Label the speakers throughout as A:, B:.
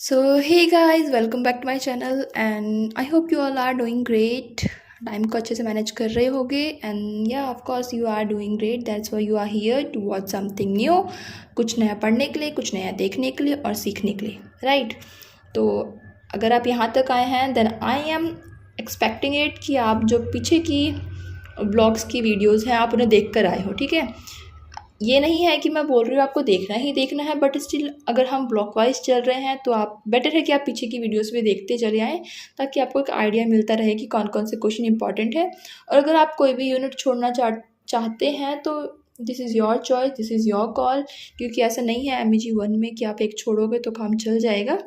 A: So, hey guys, welcome back to my channel and I hope you all are doing great. Time को अच्छे से manage कर रहे होगे एंड या of course you are doing great, that's why you are here to watch something new. कुछ नया पढ़ने के लिए, कुछ नया देखने के लिए और सीखने के लिए, राइट। तो अगर आप यहाँ तक आए हैं then I am expecting it कि आप जो पीछे की ब्लॉग्स की वीडियोज़ हैं आप उन्हें देख कर आए हो, ठीक है। ये नहीं है कि मैं बोल रही हूँ आपको देखना ही देखना है, बट स्टिल अगर हम ब्लॉक वाइज चल रहे हैं तो आप बेटर है कि आप पीछे की वीडियोस भी देखते चले आएँ, ताकि आपको एक आइडिया मिलता रहे कि कौन कौन से क्वेश्चन इंपॉर्टेंट है। और अगर आप कोई भी यूनिट छोड़ना चाहते हैं तो this is your choice, this is your call, क्योंकि ऐसा नहीं है MEG 1 में कि आप एक छोड़ोगे तो काम चल जाएगा।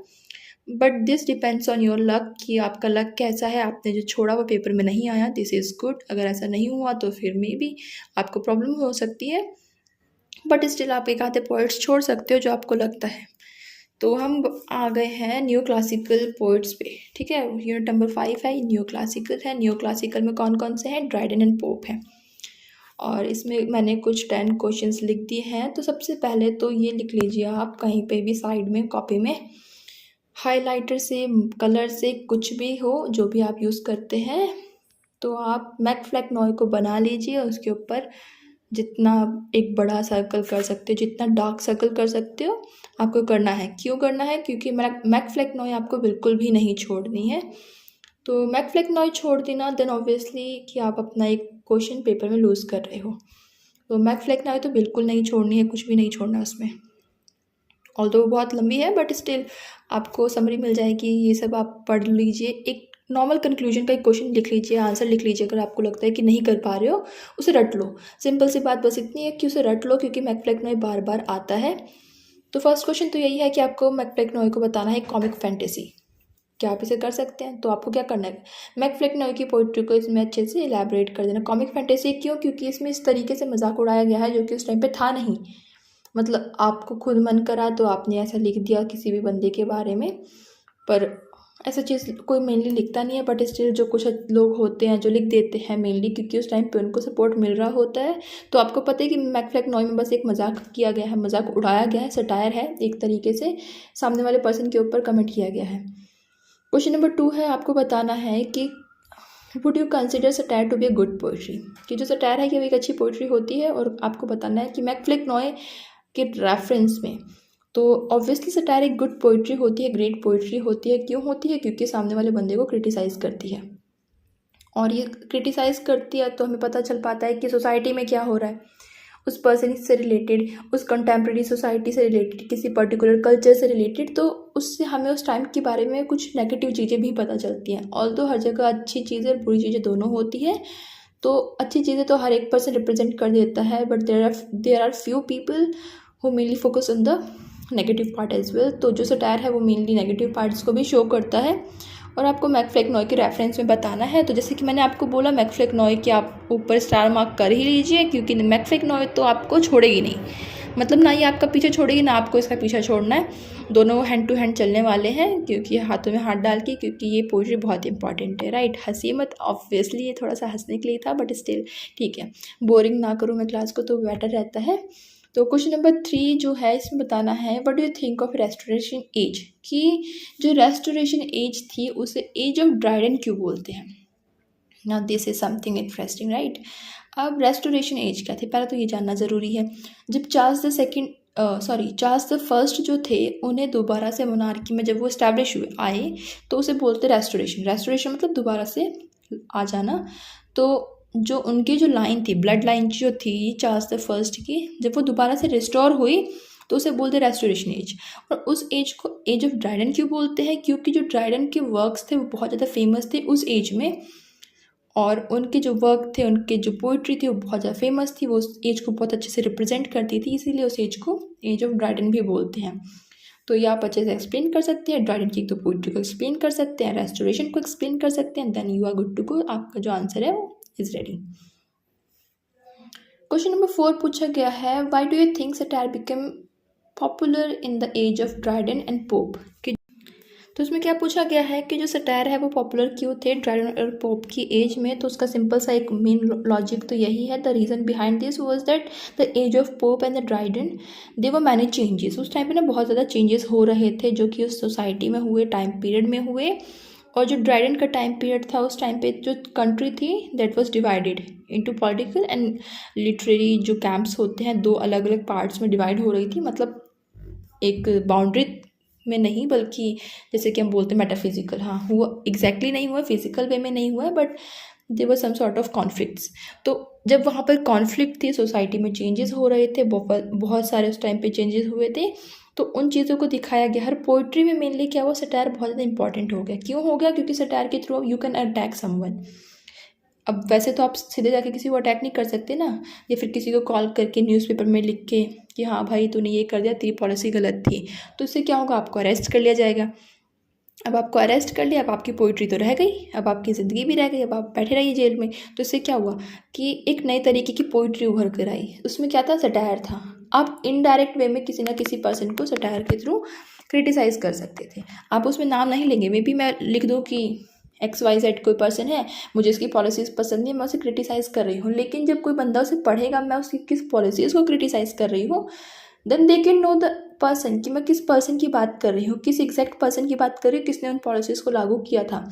A: But this depends on your luck कि आपका लक कैसा है। आपने जो छोड़ा वो पेपर में नहीं आया, दिस इज़ गुड। अगर ऐसा नहीं हुआ तो फिर मे बी आपको प्रॉब्लम हो सकती है, बट स्टिल आप एक आधे पोइट्स छोड़ सकते हो जो आपको लगता है। तो हम आ गए हैं न्यू क्लासिकल पोइट्स पे, ठीक है। यूनिट नंबर 5 है, न्यू क्लासिकल है। न्यू क्लासिकल में कौन कौन से हैं? ड्राइडन एंड पोप है। और इसमें मैंने कुछ 10 क्वेश्चंस लिख दिए हैं। तो सबसे पहले तो ये लिख लीजिए आप कहीं पे भी साइड में कॉपी में, हाइलाइटर से, कलर से, कुछ भी हो जो भी आप यूज़ करते हैं, तो आप मैकफ्लेक्नॉय को बना लीजिए। उसके ऊपर जितना एक बड़ा सर्कल कर सकते हो, जितना डार्क सर्कल कर सकते हो आपको करना है। क्यों करना है? क्योंकि मैकफ्लेक्नॉय आपको बिल्कुल भी नहीं छोड़नी है। तो मैकफ्लेक्नॉय छोड़ देना देन ऑब्वियसली कि आप अपना एक क्वेश्चन पेपर में लूज़ कर रहे हो। तो मैकफ्लेक्नॉय तो बिल्कुल नहीं छोड़नी है, कुछ भी नहीं छोड़ना उसमें। ऑल्दो वो बहुत लंबी है बट स्टिल आपको समरी मिल जाएगी। ये सब आप पढ़ लीजिए। एक नॉर्मल कंक्लूजन का एक क्वेश्चन लिख लीजिए, आंसर लिख लीजिए। अगर आपको लगता है कि नहीं कर पा रहे हो उसे रट लो। सिंपल सी बात बस इतनी है कि उसे रट लो, क्योंकि मैकफ्लेक्नॉय बार बार आता है। तो फर्स्ट क्वेश्चन तो यही है कि आपको मैकफ्लेक्नॉय को बताना है कॉमिक फैंटेसी। क्या आप इसे कर सकते हैं? तो आपको क्या करना है, मैकफ्लेक्नॉय की पोइट्री को इसमें अच्छे से इलेबोरेट कर देना। कॉमिक फैंटेसी क्यों? क्योंकि इसमें इस तरीके से मजाक उड़ाया गया है जो कि उस टाइम पे था नहीं। मतलब आपको खुद मन करा तो आपने ऐसा लिख दिया किसी भी बंदे के बारे में, पर ऐसा चीज़ कोई मेनली लिखता नहीं है। बट स्टिल जो कुछ लोग होते हैं जो लिख देते हैं मेनली, क्योंकि उस टाइम पे उनको सपोर्ट मिल रहा होता है। तो आपको पता है कि मैकफ्लेक्नॉय में बस एक मजाक किया गया है, मजाक उड़ाया गया है, सटायर है, एक तरीके से सामने वाले पर्सन के ऊपर कमेंट किया गया है। क्वेश्चन नंबर 2 है, आपको बताना है कि would you consider satire to be a good poetry, कि जो सटायर है कि वो एक अच्छी पोइट्री होती है। और आपको बताना है कि मैकफ्लेक्नॉय के रेफरेंस में तो ऑब्वियसली सटायर एक गुड पोइट्री होती है, ग्रेट पोइट्री होती है। क्यों होती है? क्योंकि सामने वाले बंदे को क्रिटिसाइज़ करती है, और ये क्रिटिसाइज़ करती है तो हमें पता चल पाता है कि सोसाइटी में क्या हो रहा है, उस पर्सन से रिलेटेड, उस कंटेम्प्रेरी सोसाइटी से रिलेटेड, किसी पर्टिकुलर कल्चर से रिलेटेड। तो उससे हमें उस टाइम के बारे में कुछ नेगेटिव चीज़ें भी पता चलती हैं। ऑल्दो हर जगह अच्छी चीज़ें और बुरी चीज़ें दोनों होती है। तो अच्छी चीज़ें तो हर एक पर्सन रिप्रेजेंट कर देता है, but there are few people who mainly focus on the negative part as well. तो जो सटायर है वो मेनली नेगेटिव पार्ट्स को भी शो करता है। और आपको मैकफ्लेक्नॉय के रेफरेंस में बताना है। तो जैसे कि मैंने आपको बोला, मैकफ्लेक्नॉय के आप ऊपर स्टार मार्क कर ही लीजिए, क्योंकि मैकफ्लेक्नॉय तो आपको छोड़ेगी नहीं। मतलब ना ये आपका पीछे छोड़ेगी ना आपको इसका पीछा छोड़ना है। दोनों हैंड टू हैंड चलने वाले हैं, क्योंकि हाथों में हाथ डाल के, क्योंकि ये पोइट्री बहुत इंपॉर्टेंट है, राइट। हंसी मत, ऑब्वियसली ये थोड़ा सा हंसने के लिए था, बट स्टिल ठीक है, बोरिंग ना करूँ मैं क्लास को तो बेटर रहता है। तो क्वेश्चन नंबर 3 जो है, इसमें बताना है what do you think of restoration age, कि जो रेस्टोरेशन एज थी उसे एज ऑफ ड्राइडन क्यों बोलते हैं। Now this is something interesting, right. अब रेस्टोरेशन एज क्या थी, पहले तो ये जानना ज़रूरी है। जब चार्ल्स द फर्स्ट जो थे, उन्हें दोबारा से मोनार्की में जब वो इस्टेब्लिश हुए आए, तो उसे बोलते रेस्टोरेशन। रेस्टोरेशन मतलब दोबारा से आ जाना। तो जो उनकी जो लाइन थी, ब्लड लाइन जो थी चार्ल्स द फर्स्ट की, जब वो दोबारा से रिस्टोर हुई तो उसे बोलते रेस्टोरेशन एज। और उस एज को एज ऑफ ड्राइडन क्यों बोलते हैं? क्योंकि जो ड्राइडन के वर्क्स थे वो बहुत ज़्यादा फेमस थे उस एज में, और उनके जो वर्क थे, उनके जो पोइट्री थी वो बहुत ज़्यादा फेमस थी, वो उस एज को बहुत अच्छे से रिप्रेजेंट करती थी, इसीलिए उस एज को एज ऑफ ड्राइडन भी बोलते हैं। तो ये आप अच्छे से एक्सप्लेन कर सकते हैं, ड्राइडन की तो पोइट्री को एक्सप्लेन कर सकते हैं, रेस्टोरेशन को एक्सप्लेन कर सकते हैं, then you are good to go. आपका जो आंसर है वो इज रेडी। क्वेश्चन नंबर 4 पूछा गया है, why do you think satire become popular in the age of Dryden and Pope, कि तो उसमें क्या पूछा गया है कि जो सटायर है वो पॉपुलर क्यों थे ड्राइडन और पोप की एज में। तो उसका सिंपल सा एक मेन लॉजिक तो यही है, the reason behind this was that the age of Pope and the Dryden they were many changes. उस टाइम पे ना बहुत ज़्यादा चेंजेस हो रहे थे जो कि उस सोसाइटी में हुए, टाइम पीरियड में हुए। और जो ड्राइडन का टाइम पीरियड था, उस टाइम पे जो कंट्री थी that was divided into political and literary. जो कैंप्स होते हैं, दो अलग अलग पार्ट्स में डिवाइड हो रही थी, मतलब एक बाउंड्री में नहीं, बल्कि जैसे कि हम बोलते हैं मेटाफिजिकल। हाँ, हुआ एग्जैक्टली नहीं हुआ, फिजिकल वे में नहीं हुआ, but there were some sort of conflicts. तो जब वहाँ पर कॉन्फ्लिक्ट थी, सोसाइटी में चेंजेस हो रहे थे, बहुत बहुत सारे उस टाइम पे चेंजेस हुए थे, तो उन चीज़ों को दिखाया गया। हर पोइट्री में मेनली क्या हुआ, सटायर बहुत ज़्यादा इंपॉर्टेंट हो गया। क्यों हो गया? क्योंकि सटायर के through you can attack someone. अब वैसे तो आप सीधे जाके किसी को अटैक नहीं कर सकते ना, या फिर किसी को कॉल करके न्यूज़पेपर में लिख के कि हाँ भाई तूने ये कर दिया, तेरी पॉलिसी गलत थी, तो इससे क्या होगा, आपको अरेस्ट कर लिया जाएगा। अब आपको अरेस्ट कर लिया, अब आपकी पोइट्री तो रह गई, अब आपकी ज़िंदगी भी रह गई, अब आप बैठे रहिए जेल में। तो इससे क्या हुआ कि एक नए तरीके की पोइट्री उभर कर आई। उसमें क्या था, सटायर था। आप इनडायरेक्ट वे में किसी ना किसी पर्सन को सटायर के थ्रू क्रिटिसाइज़ कर सकते थे। आप उसमें नाम नहीं लेंगे, मे बी मैं लिख दूँ कि XYZ कोई पर्सन है, मुझे इसकी पॉलिसीज़ पसंद नहीं, मैं उसे क्रिटिसाइज़ कर रही हूँ, लेकिन जब कोई बंदा उसे पढ़ेगा मैं उसकी किस पॉलिसीज़ को क्रिटिसाइज़ कर रही हूँ, then they can know the person कि मैं किस पर्सन की बात कर रही हूँ, किस एग्जैक्ट पर्सन की बात कर रही हूँ, किसने उन पॉलिसीज़ को लागू किया था।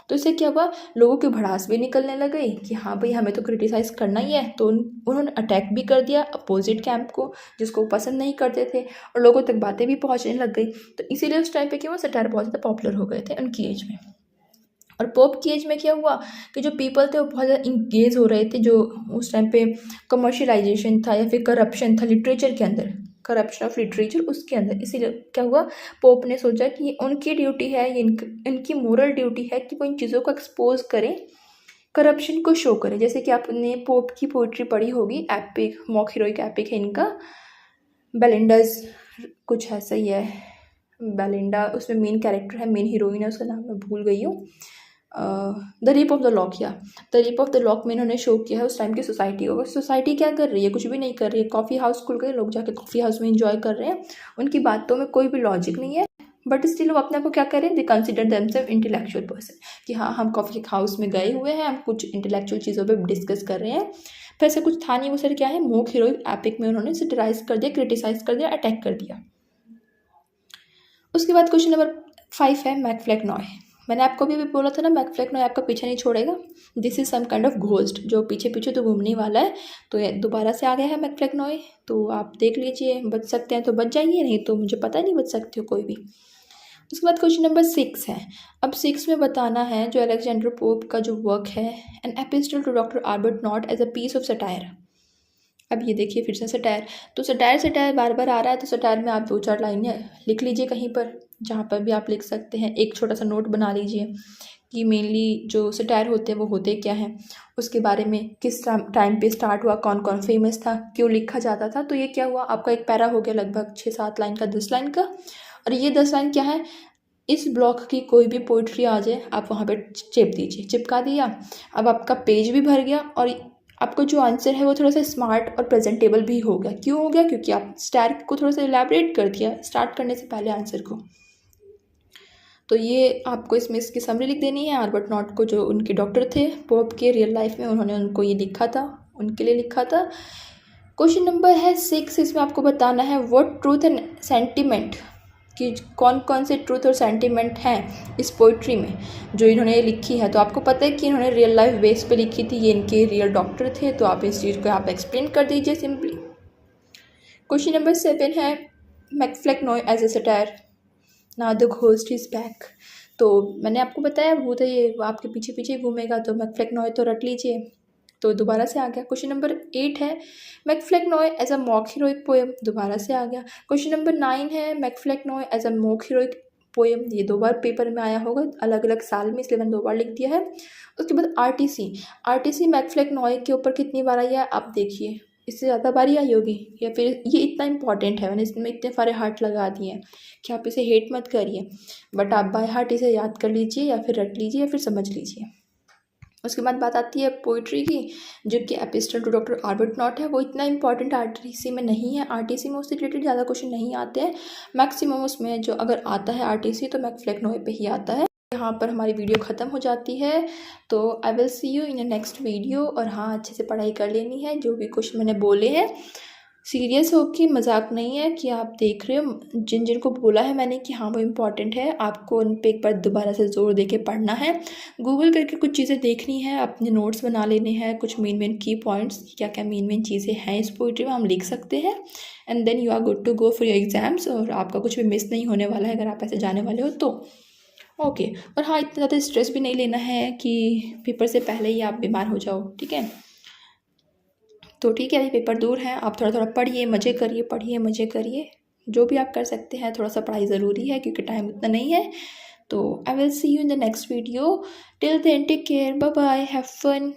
A: तो इससे क्या हुआ, लोगों की भड़ास भी निकलने लग गई कि हाँ भाई हमें तो क्रिटिसाइज़ करना ही है। तो उन्होंने अटैक भी कर दिया अपोजिट कैंप को, जिसको पसंद नहीं करते थे, और लोगों तक बातें भी पहुँचने लग गई। तो इसीलिए उस टाइम पे क्या हुआ, सटायर बहुत ज़्यादा पॉपुलर हो गए थे उनकी एज में। और पोप की एज में क्या हुआ कि जो पीपल थे वो बहुत ज़्यादा इंगेज हो रहे थे। जो उस टाइम पे कमर्शियलाइजेशन था या फिर करप्शन था लिटरेचर के अंदर, करप्शन ऑफ लिटरेचर उसके अंदर। इसीलिए क्या हुआ, पोप ने सोचा कि ये उनकी ड्यूटी है, ये इनकी मोरल ड्यूटी है कि वो इन चीज़ों को एक्सपोज करें, करप्शन को शो करें। जैसे कि आपने पोप की पोइट्री पढ़ी होगी, एपिक, मॉक हीरोइक एपिक है इनका, बेलिंडाज, कुछ ऐसा ही है। बेलिंडा उसमें मेन कैरेक्टर है, मेन हीरोइन है, उसका नाम मैं भूल गई हूँ। The rape of the lock, या the rape of the lock में इन्होंने शो किया है उस टाइम की सोसाइटी को। सोसाइटी क्या कर रही है, कुछ भी नहीं कर रही है। कॉफ़ी हाउस खुल गए, लोग जाके कॉफ़ी हाउस में इंजॉय कर रहे हैं, उनकी बातों में कोई भी लॉजिक नहीं है, बट स्टिल वो अपने आप को क्या करें, they consider themselves intellectual person, कि हाँ हम कॉफ़ी हाउस में गए हुए हैं, हम कुछ इंटेलेक्चुअल चीज़ों पर डिस्कस कर रहे हैं। फिर ऐसा कुछ था नहीं, वो सर क्या है, मोक हीरोइक एपिक में उन्होंने सेटिराइज कर दिया, क्रिटिसाइज कर दिया, अटैक कर दिया। उसके बाद क्वेश्चन नंबर 5 है मैकफ्लेगनॉय। मैंने आपको भी बोला था ना, मैकफ्लेगनॉय आपका पीछे नहीं छोड़ेगा। This is some kind of ghost जो पीछे पीछे तो घूमने वाला है। तो ये दोबारा से आ गया है मैकफ्लेगनॉय, तो आप देख लीजिए, बच सकते हैं तो बच जाइए, नहीं तो मुझे पता नहीं बच सकते हो कोई भी। उसके बाद क्वेश्चन नंबर 6 है। अब 6 में बताना है जो अलेक्जेंडर पोप का जो वर्क है, an epistle to doctor Arbuthnot as a piece of satire. अब ये देखिए फिर से सटायर, तो सटायर बार बार आ रहा है, तो सटायर में आप 2-4 लाइनें लिख लीजिए कहीं पर, जहाँ पर भी आप लिख सकते हैं। एक छोटा सा नोट बना लीजिए कि मेनली जो सटायर होते हैं वो होते क्या हैं, उसके बारे में, किस टाइम पे स्टार्ट हुआ, कौन कौन फेमस था, क्यों लिखा जाता था। तो ये क्या हुआ, आपका एक पैरा हो गया लगभग 6-7 लाइन का, 10 लाइन का। और ये 10 लाइन क्या है, इस ब्लॉक की कोई भी पोइट्री आ जाए आप वहाँ पे चिप दीजिए, चिपका दिया। अब आपका पेज भी भर गया, और आपको जो आंसर है वो थोड़ा सा स्मार्ट और प्रेजेंटेबल भी हो गया। क्यों हो गया, क्योंकि आप स्टार को थोड़ा सा इलेबरेट कर दिया स्टार्ट करने से पहले आंसर को। तो ये आपको इसमें इसकी समरी लिख देनी है। आर्बर्ट नॉट को, जो उनके डॉक्टर थे पोप के रियल लाइफ में, उन्होंने उनको ये लिखा था, उनके लिए लिखा था। क्वेश्चन नंबर है 6, इसमें आपको बताना है व्हाट ट्रूथ एंड सेंटिमेंट, कि कौन कौन से ट्रूथ और सेंटिमेंट हैं इस पोइट्री में जो इन्होंने लिखी है। तो आपको पता है कि इन्होंने रियल लाइफ बेस पे लिखी थी, ये इनके रियल डॉक्टर थे, तो आप इस चीज़ को आप एक्सप्लेन कर दीजिए सिंपली। क्वेश्चन नंबर 7 है MacFlecknoe as a satire, now the ghost is back. तो मैंने आपको बताया भूत है ये, आपके पीछे पीछे घूमेगा, तो मैकफ्लेगनॉय तो रट लीजिए। तो दोबारा से आ गया। क्वेश्चन नंबर 8 है MacFlecknoe as a mock heroic poem, दोबारा से आ गया। क्वेश्चन नंबर 9 है MacFlecknoe as a mock heroic poem, ये 2 बार पेपर में आया होगा अलग अलग साल में, इसलिए मैंने 2 बार लिख दिया है। उसके बाद आरटीसी मैकफ्लेगनॉय के ऊपर कितनी बार आई है आप देखिए, इससे ज़्यादा बारी आई होगी, या फिर ये इतना इंपॉर्टेंट है, मैंने इसमें इतने सारे हार्ट लगा दिए हैं कि आप इसे हेट मत करिए, बट आप बाय हार्ट इसे याद कर लीजिए, या फिर रट लीजिए, या फिर समझ लीजिए। उसके बाद बात आती है पोइट्री की, जो कि एपिस्टल टू डॉक्टर आर्बटनॉट है। वो इतना इंपॉर्टेंट आरटीसी में नहीं है, आरटीसी में उससे रिलेटेड ज़्यादा क्वेश्चन नहीं आते हैं। मैक्सिमम उसमें जो अगर आता है आरटीसी तो मैक्फ्लेक्नोवे पे ही आता है। यहाँ पर हमारी वीडियो ख़त्म हो जाती है, तो I will see you in a next video. और हाँ, अच्छे से पढ़ाई कर लेनी है, जो भी क्वेश्चन मैंने बोले हैं सीरियस हो कि मजाक नहीं है कि आप देख रहे हो। जिन जिन को बोला है मैंने कि हाँ वो इम्पॉर्टेंट है, आपको उन पे एक बार दोबारा से ज़ोर दे के पढ़ना है, गूगल करके कुछ चीज़ें देखनी है, अपने नोट्स बना लेने हैं, कुछ मेन की पॉइंट्स क्या क्या मेन चीज़ें हैं इस पोइट्री में हम लिख सकते हैं, and then you are good to go for your exams. और आपका कुछ भी मिस नहीं होने वाला है अगर आप ऐसे जाने वाले हो तो ओके। और हाँ, इतना ज़्यादा स्ट्रेस भी नहीं लेना है कि पेपर से पहले ही आप बीमार हो जाओ, ठीक है। तो ठीक है, अभी पेपर दूर है, आप थोड़ा थोड़ा पढ़िए, मज़े करिए, पढ़िए मज़े करिए, जो भी आप कर सकते हैं। थोड़ा सा पढ़ाई ज़रूरी है क्योंकि टाइम उतना नहीं है। तो I will see you in the next video. Till then take care, bye bye, have fun.